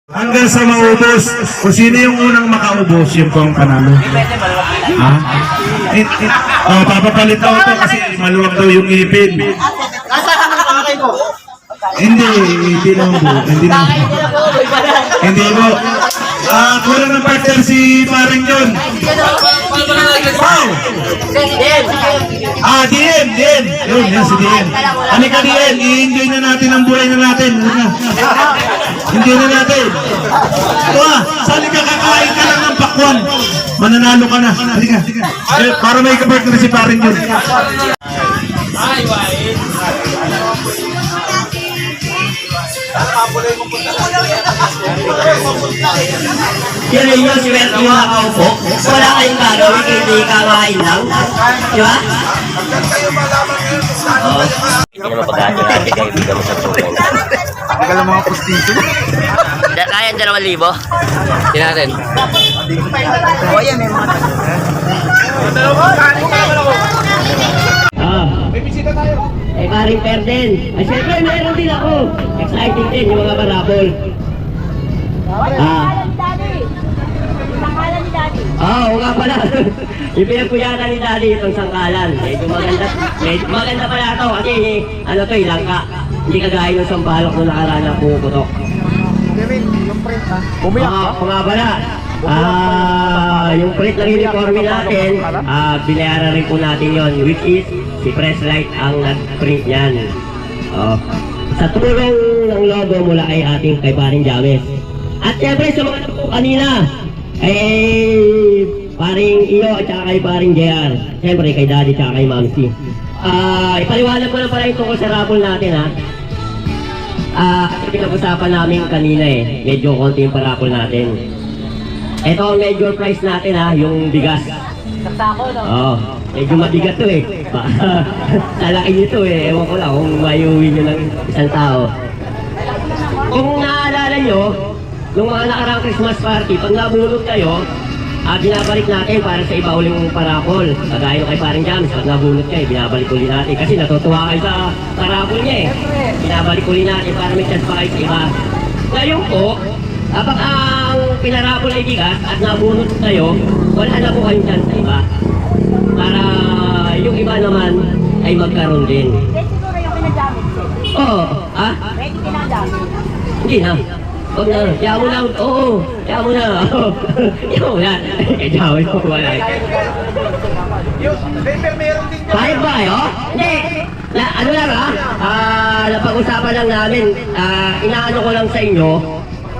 Hanggang sa maubos. Kung sino yung unang makaubos, yun po ang panalo. Ha? Papapalit ako ito kasi maluwag daw yung ipin. Nasaan ang pakay ko? Hindi naman po. Hindi po. Kulang ng partner si Paring John. Wow! DM. Yun si DM. Ano ka DM? I-enjoy na natin ang buhay na natin. Enjoy na natin. Sali ka, kakain ka lang ng pakwan. Mananalo ka na. Halika. Para may kapartner si Paring John. Yan rin yung siwerte yung nakaupo. Wala kayong gagawin, hindi kakain lang. Di ba? Hindi naman pag-aatin natin kayo, bigyan mo sa tulong. Tagal ang mga postisyo. Kaya 2,000? Hindi natin. O yan, may mga May bisita tayo. Paring Perden. Ay, syempre, meron din ako. Exciting din yung mga parabol. Sangkalan ni Daddy. Oo nga pala. Yung pinagpuyatan ni Daddy itong sangkalan. Medyo maganda pala ito kasi ano to, langka. Hindi kagaya ng sampalok nung nakaraan na pumuputok. yung print ha. Bumiyak ka? Oo nga pala. Yung print ng uniforme natin, binayaran rin po natin yon, which is si Presslight ang nag-print yan. Sa tulong ng logo mula kay Paring James. At syempre sa mga po kanina, Paring Iyo at saka kay Paring JR. Syempre kay Daddy at kay Mamsi. Ipaliwanag ko lang pala yung tungkol sa raffle natin ha. Pinag-usapan namin kanina medyo konti yung paraffle natin. Ito ang major prize natin ha, yung bigas. Sako, no? Oo, medyo mabigat to Lalaki nito ewan ko lang kung mayuwi nyo ng isang tao. Kung naalala nyo, nung mga nakarang Christmas party, pag nabulog kayo, binabalik natin para sa iba uling parapol. Kagaya kay Paring James, pag nabulog kayo, binabalik ulit natin. Kasi natutuwa kayo sa parapol niya Binabalik ulit natin para may chance pa kayo sa iba. Ngayon po, kapag ang pinarapol ay bigas at nabunot kayo, wala na po kayong chance sa iba. Para yung iba naman ay magkaroon din. Pwede siguro yung pinagamit. Oo, Pwede pinagamit. Hindi na. Huwag na, yaw mo lang. Oo, yaw mo na. Yaw mo na. Yaw mo wala. Yung paper meron din dyan. Pahit ba kayo? Hindi. Ano lang napag-usapan lang namin. Inaano ko lang sa inyo.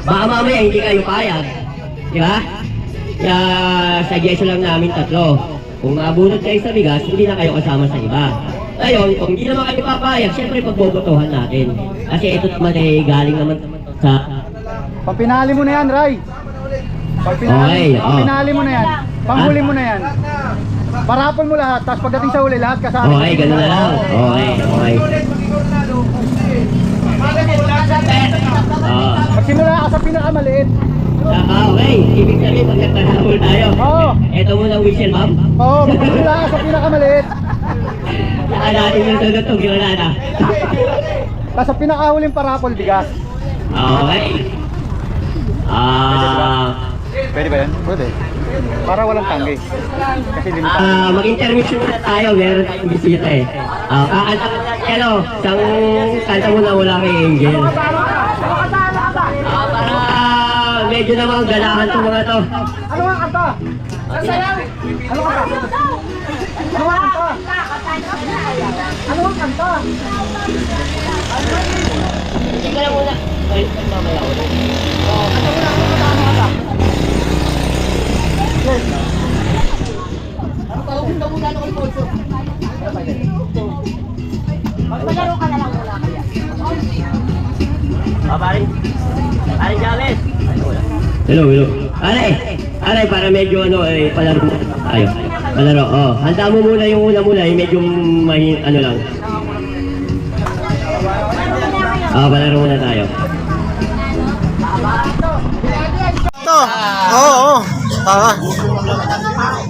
Baka mamaya hindi kayo payag. Di ba? Suggestion lang namin 3. Kung mabunod kayo sa bigas, hindi na kayo kasama sa iba. Ngayon, kung hindi naman kayo papayag, syempre pagbobotohan natin. Kasi ito naman galing naman sa... Pag pinali mo na yan, Ray. Pag pinali mo na yan. Panghuli mo na yan. Parapol mo lahat, tapos pagdating sa huli, lahat kasama. Okay, gano'n na lang. Okay. Magsimula ka sa pinakamaliit. Okay, ibig sabihin pag nagtanapol tayo. Oo. Ito muna whistle, ma'am. Oo, magsimula ka sa pinakamaliit. Saka natin yung sunod itong ginoon na. Tapos sa pinakahuling parapol, bigas. Okay. Pwede ba yan? Pwede. Para walang tanggi. Kasi limitado. Mag-intermission muna tayo, meron tayong bisita kakanta mo na isang kanta muna wala kay Angel. Para medyo namang galahan itong mga to. Ano ang kanta? Sasayaw! Ano ang kanta? Ano ang kanta? Ano ang kanta? Hindi ka lang muna. Ay, mamaya ko. Maglaro ka na lang muna kaya. Paring James. Hello. Aray, para medyo palaro tayo. Palaro, handa mo muna yung una medyo ano lang. Palaro muna tayo. Ito! Oo.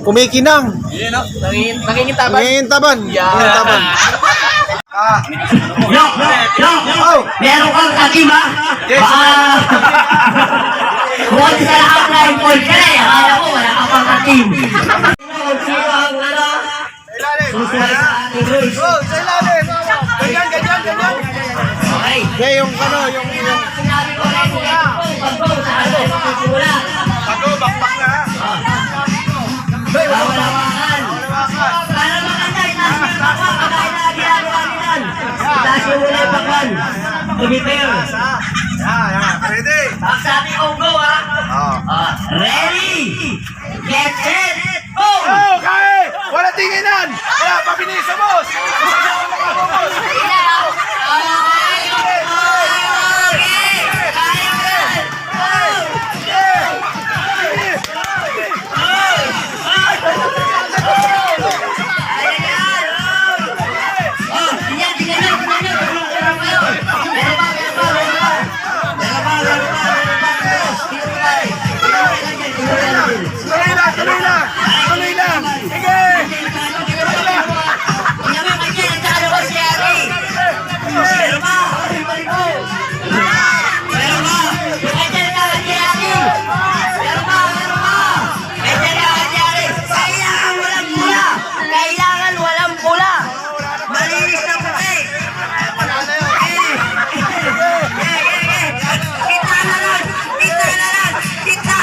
Kumikinang. Nangingintaban. Nangingintaban. Nangingintaban. Yo! Meron kang kakim ha? Baka... Huwag sa upline call ka na. Akala ko wala ka pang ka-team. Sino ang ano? Susunod sa ating rules. Okay. Okay, yung ano, yung... Sinabi ko rin, pag-go sa ano, simula. Bawal hawakan. Para maganda, itaas mo yung pakwan. Pagkain na ginagawa nilan. Itaas mo muna yung pakwan. To be fair. Ready? Pag sabi kong go, ha? Ready! Get set! Go! Okay! Wala tinginan! Wala pabilis sa boss! Tuloy lang! Tuloy lang! Tuloy lang! Sige! Kailangan walang pula. Malinis na puti. Kita na lang. Kita na lang. Kita.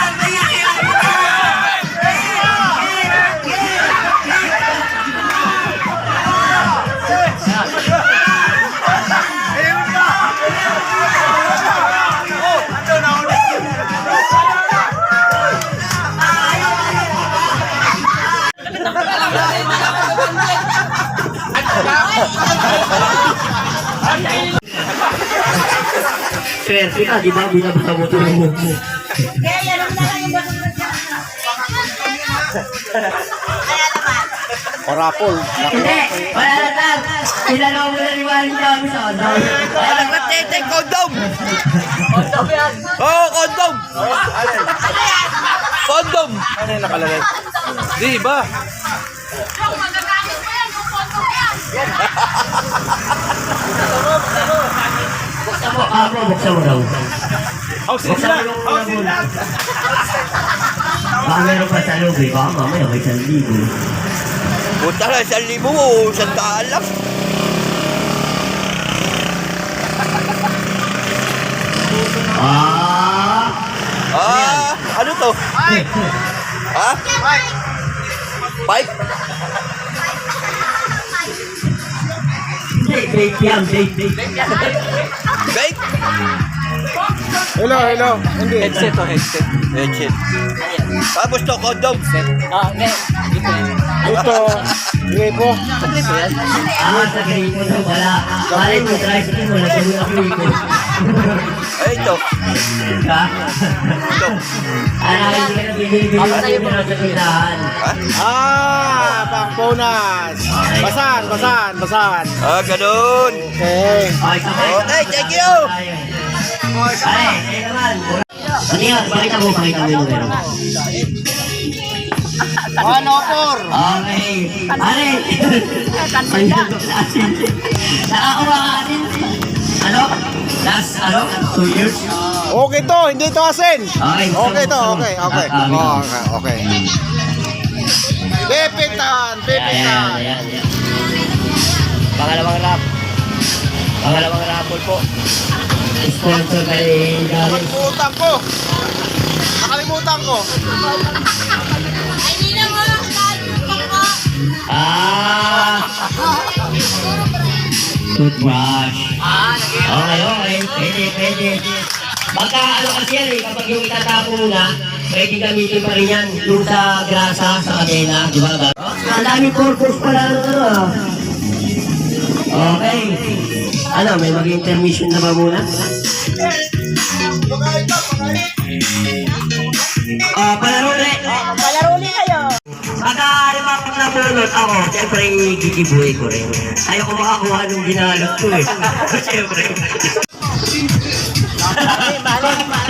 Swerte ka, di ba? Binabasa mo ito ng mo. Kaya yan ang lang yung basunod niya. Kaya naman. Parapol. Hindi! Wala na tag! Pinalaw mo na ni Waring kami sa ano. Condom! Oo, condom! Condom! Ano yung nakalagay? Di ba? Buksan mo, ako, buksan mo daw. Hausin lang! Hausin lang! Baka meron pa sa loob eh, baka mamaya may 1,000. Punta na, 1,000 mo, 100 lang. Ano to? Ha? Pipe? Bake yan, bake. Bake? Hello, hello. Hindi. Headset to headset. Headset. Tapos to, condom. Ito. Hindi po. Sa gripo daw wala. Bale mo, tricycle mo, nagawin ako gripo. Ay, ito. Ha? Ito. Hindi ka na binibili mo na sa tindahan. Pang-bonus. Basahan. Ganun. Okay. Okay, thank you. Ay, naman. Ano yan? Pakita mo yung numero. 104. Okay. Pare. Nakakuha ka din. Ano? Last, 2 years? Okay to, hindi to asin. Okay to, okay. Okay. Pipitan. Ayan. Pangalawang rapol po. Sponsor kay Gary. Nakalimutan ko. Toothbrush. Okay. Pwede. Baka ano kasi yan eh, kapag yung itatapo mo na, pwede gamitin pa rin yan yung sa grasa, sa kadena, di ba? Ang daming purpose pala Okay. Ano, may mag-intermission na ba muna? Palaro ulit. Palaro ulit kayo. Baka limapag na bunot ako, siyempre gigibuhay ko rin. Ayoko makakuha nung ginalot ko eh. Siyempre.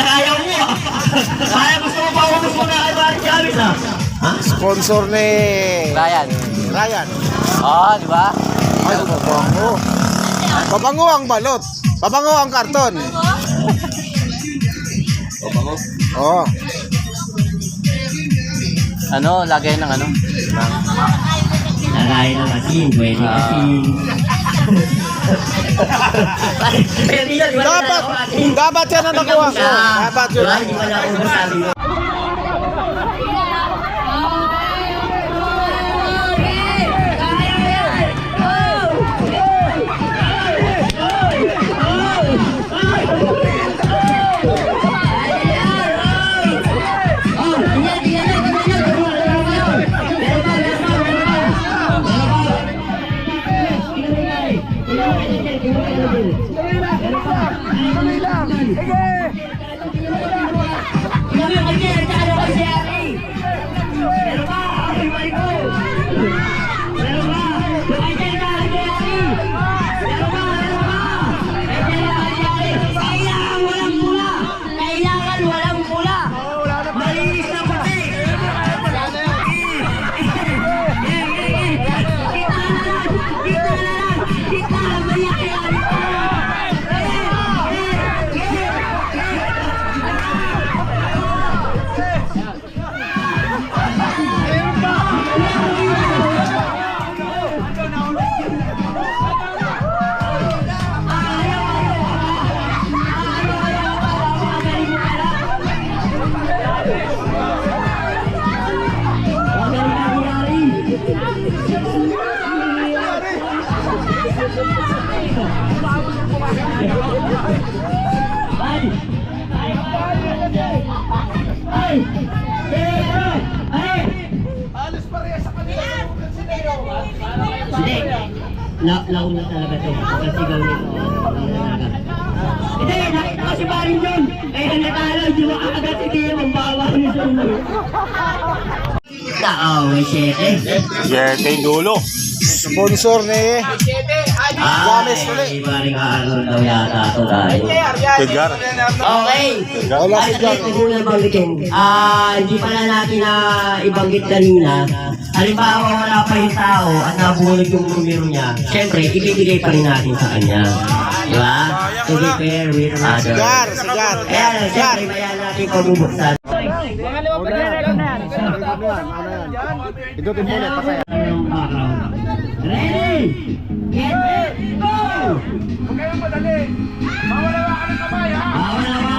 Ayaw mo ah. Kaya gusto mo pa ubus mo na kay Barry Chavez ah. Ha? Sponsor ni Ryan. Di ba? Ay, pabango. Pabango ang balot. Pabango ang karton. Pabango. Oo. Ano, lagay ng ano? Lagay ng asin, pwede asin. Pero di yun, wala na ako asin. Dapat yan ang nakuha ko. Dapat yun. Diba, hindi wala akong masabi mo. Kailangan walang pula. Malinis na puti. Hindi. Laon na talaga to. Kasigaw nito. Hindi, nakita ko si Paring John. Kaya natalo, di mo agad si Tio ang bawa ni John. May 7. Yete dulo. Sponsor ni James ulit. Ay, Paring Aaron daw yata ito dahil. Edgar. Okay. Wala si Jar. Hindi pala natin na ibanggit kanina. Halimbawa, wala pa yung tao at nabunod yung numero niya. Siyempre, ibibigay pa rin natin sa kanya. Diba? To be fair with others. Sigar. Kaya lang, siyempre, maya natin pabubuksan. Idutin mo ulit, pasaya. Ready? Get set, go! Huwag kayong madali. Mawala ka ng kamay, ha? Bawal